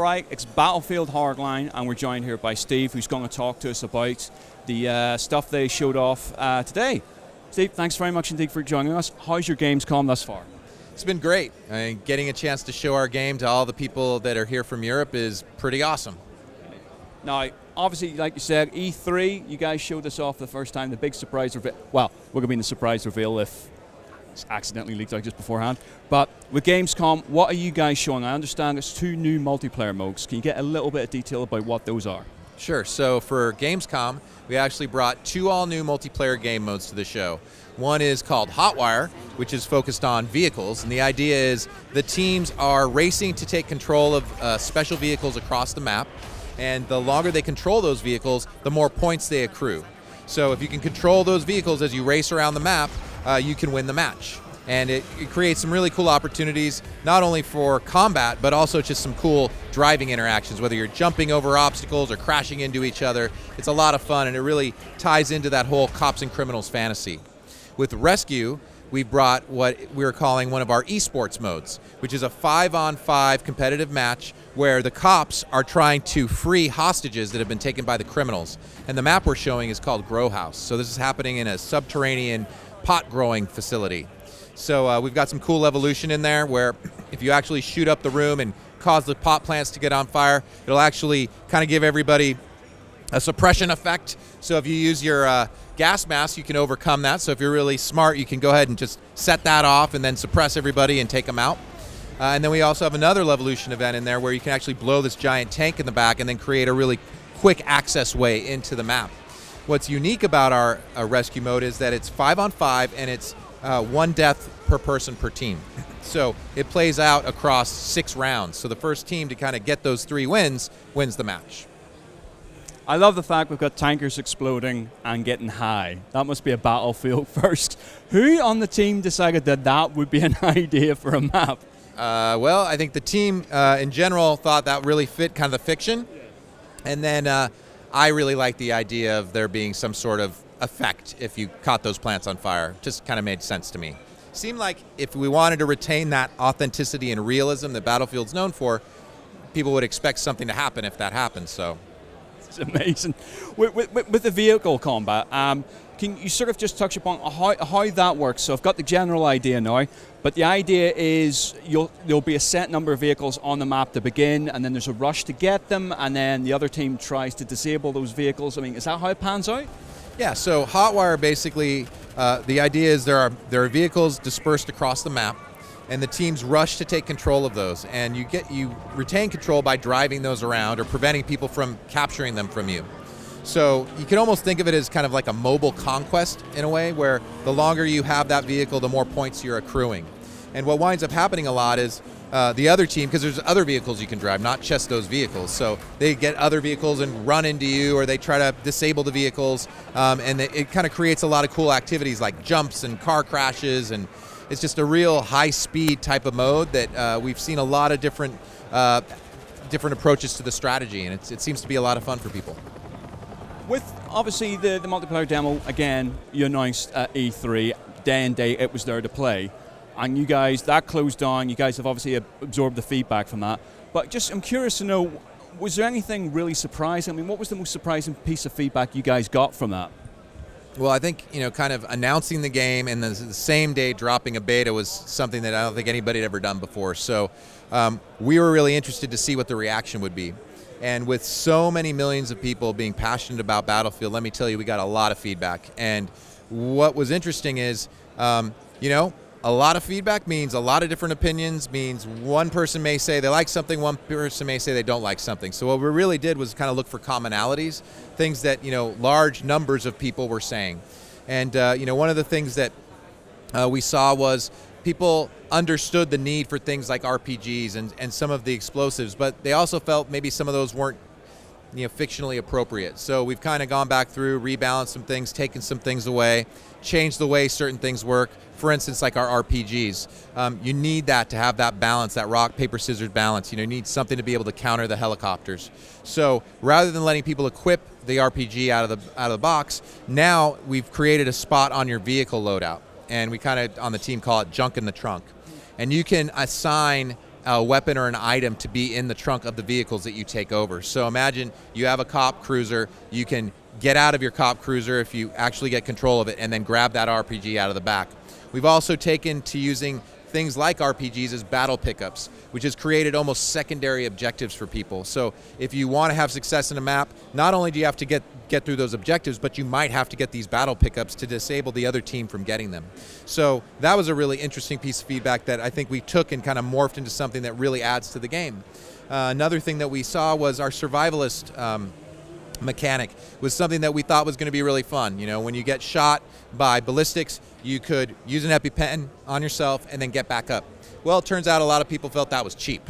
right, it's Battlefield Hardline, and we're joined here by Steve, who's going to talk to us about the stuff they showed off today. Steve, thanks very much indeed for joining us. How's your Gamescom thus far? It's been great. Getting a chance to show our game to all the people that are here from Europe is pretty awesome. Now, obviously, like you said, E3, you guys showed us off the first time, the big surprise reveal. Well, we're going to be in the surprise reveal if it's accidentally leaked out just beforehand. But with Gamescom, what are you guys showing? I understand it's 2 new multiplayer modes. Can you get a little bit of detail about what those are? Sure. So for Gamescom, we actually brought 2 all-new multiplayer game modes to the show. One is called Hotwire, which is focused on vehicles, and the idea is the teams are racing to take control of special vehicles across the map, and the longer they control those vehicles, the more points they accrue. So if you can control those vehicles as you race around the map, you can win the match. And it creates some really cool opportunities, not only for combat, but also just some cool driving interactions, whether you're jumping over obstacles or crashing into each other. It's a lot of fun, and it really ties into that whole cops and criminals fantasy. With Rescue, we brought what we're calling one of our esports modes, which is a 5-on-5 competitive match where the cops are trying to free hostages that have been taken by the criminals. And the map we're showing is called Grow House. So this is happening in a subterranean pot growing facility. So we've got some cool evolution in there where if you actually shoot up the room and cause the pot plants to get on fire, it'll actually kind of give everybody a suppression effect. So if you use your gas mask, you can overcome that. So if you're really smart, you can go ahead and just set that off and then suppress everybody and take them out. And then we also have another Levolution event in there where you can actually blow this giant tank in the back and then create a really quick access way into the map. What's unique about our rescue mode is that it's 5-on-5 and it's 1 death per person per team. So it plays out across 6 rounds. So the first team to kind of get those 3 wins wins the match. I love the fact we've got tankers exploding and getting high. That must be a battlefield first. Who on the team decided that that would be an idea for a map? Well, I think the team in general thought that really fit kind of the fiction. And then I really like the idea of there being some sort of effect if you caught those plants on fire. Just kind of made sense to me. Seemed like if we wanted to retain that authenticity and realism that Battlefield's known for, people would expect something to happen if that happened. So. It's amazing. With the vehicle combat, can you sort of just touch upon how that works? So I've got the general idea now, but the idea is there'll be a set number of vehicles on the map to begin, and then there's a rush to get them, and then the other team tries to disable those vehicles. I mean, is that how it pans out? Yeah, so Hotwire basically, the idea is there are vehicles dispersed across the map, and the teams rush to take control of those, and you retain control by driving those around or preventing people from capturing them from you. So you can almost think of it as kind of like a mobile conquest in a way, where the longer you have that vehicle, the more points you're accruing. And what winds up happening a lot is the other team, because there's other vehicles you can drive, not just those vehicles. So they get other vehicles and run into you, or they try to disable the vehicles, and it kind of creates a lot of cool activities like jumps and car crashes, and it's just a real high-speed type of mode that we've seen a lot of different approaches to the strategy, and it seems to be a lot of fun for people. With, obviously, the multiplayer demo, again, you announced at E3, day and date it was there to play, and you guys, that closed down, you guys have obviously absorbed the feedback from that, but just, I'm curious to know, was there anything really surprising? I mean, what was the most surprising piece of feedback you guys got from that? Well, I think, kind of announcing the game and the same day dropping a beta was something that I don't think anybody had ever done before. So we were really interested to see what the reaction would be. And with so many millions of people being passionate about Battlefield, let me tell you, we got a lot of feedback. And what was interesting is, a lot of feedback means a lot of different opinions, means one person may say they like something, one person may say they don't like something. So what we really did was kind of look for commonalities, things that, large numbers of people were saying. And, one of the things that we saw was people understood the need for things like RPGs and some of the explosives, but they also felt maybe some of those weren't fictionally appropriate. So we've kind of gone back through, rebalanced some things, taken some things away, changed the way certain things work. For instance, like our RPGs, you need that to have that balance, that rock, paper, scissors balance. You need something to be able to counter the helicopters. So rather than letting people equip the RPG out of the box, now we've created a spot on your vehicle loadout, and we kind of on the team call it junk in the trunk. And you can assign a weapon or an item to be in the trunk of the vehicles that you take over. So imagine you have a cop cruiser, you can get out of your cop cruiser if you actually get control of it and then grab that RPG out of the back. We've also taken to using things like RPGs as battle pickups, which has created almost secondary objectives for people. So if you want to have success in a map, not only do you have to get through those objectives, but you might have to get these battle pickups to disable the other team from getting them. So that was a really interesting piece of feedback that I think we took and kind of morphed into something that really adds to the game. Another thing that we saw was our survivalist mechanic was something that we thought was going to be really fun. You know, when you get shot by ballistics, you could use an EpiPen on yourself and then get back up. Well, it turns out a lot of people felt that was cheap.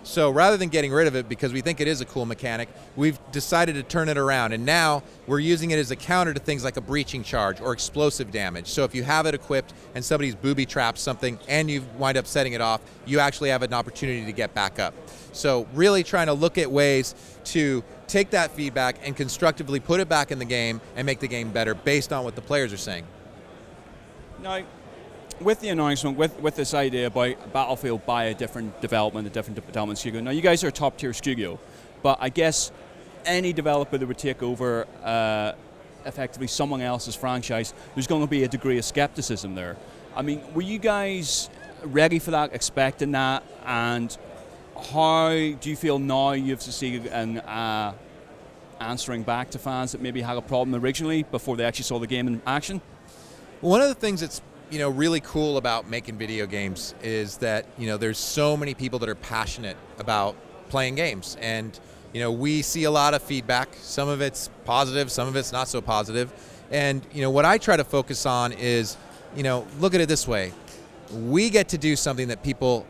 So rather than getting rid of it because we think it is a cool mechanic, we've decided to turn it around, and now we're using it as a counter to things like a breaching charge or explosive damage. So if you have it equipped and somebody's booby traps something and you wind up setting it off, you actually have an opportunity to get back up. So really trying to look at ways to take that feedback and constructively put it back in the game and make the game better based on what the players are saying. Now, with the announcement, with this idea about Battlefield by a different development studio, now you guys are a top tier studio, but I guess any developer that would take over effectively someone else's franchise, there's going to be a degree of skepticism there. I mean, were you guys ready for that, expecting that, and how do you feel now you've succeeded in answering back to fans that maybe had a problem originally before they actually saw the game in action? One of the things that's really cool about making video games is that there's so many people that are passionate about playing games, and we see a lot of feedback. Some of it's positive, some of it's not so positive, and what I try to focus on is look at it this way: we get to do something that people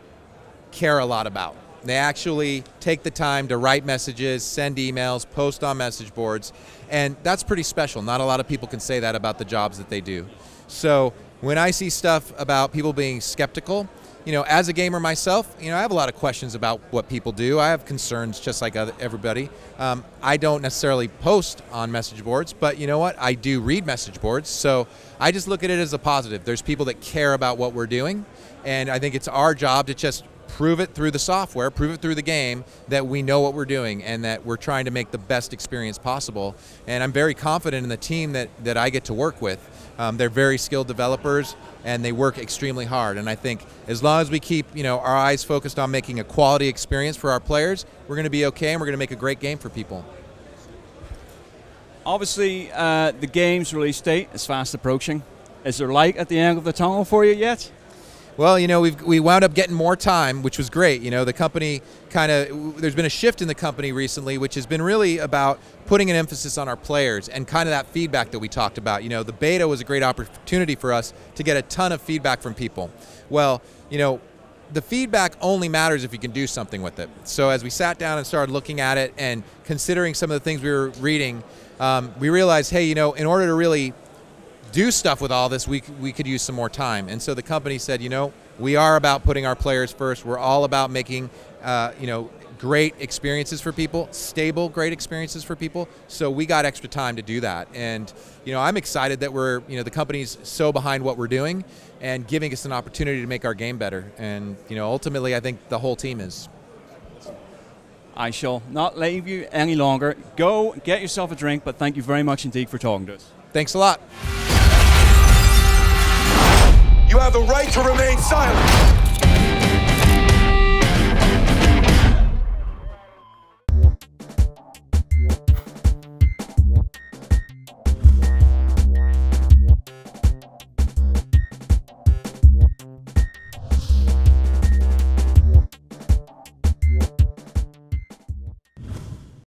care a lot about. They actually take the time to write messages, send emails, post on message boards, and that's pretty special. Not a lot of people can say that about the jobs that they do. So when I see stuff about people being skeptical, as a gamer myself, I have a lot of questions about what people do. I have concerns just like everybody. I don't necessarily post on message boards, but you know what? I do read message boards, so I just look at it as a positive. There's people that care about what we're doing, and I think it's our job to just prove it through the software, prove it through the game that we know what we're doing and that we're trying to make the best experience possible. And I'm very confident in the team that I get to work with. They're very skilled developers and they work extremely hard. And I think as long as we keep our eyes focused on making a quality experience for our players, we're going to be okay and we're going to make a great game for people. Obviously, the game's release date is fast approaching. Is there light at the end of the tunnel for you yet? Well, we wound up getting more time, which was great. The company there's been a shift in the company recently, which has been really about putting an emphasis on our players and kind of that feedback that we talked about. The beta was a great opportunity for us to get a ton of feedback from people. Well, the feedback only matters if you can do something with it. So as we sat down and started looking at it and considering some of the things we were reading, we realized, hey, in order to really do stuff with all this, we could use some more time. And so the company said, we are about putting our players first. We're all about making, great experiences for people, stable, great experiences for people. So we got extra time to do that. And, I'm excited that we're, the company's so behind what we're doing and giving us an opportunity to make our game better. And, ultimately, I think the whole team is. I shall not leave you any longer. Go get yourself a drink, but thank you very much indeed for talking to us. Thanks a lot. You have the right to remain silent.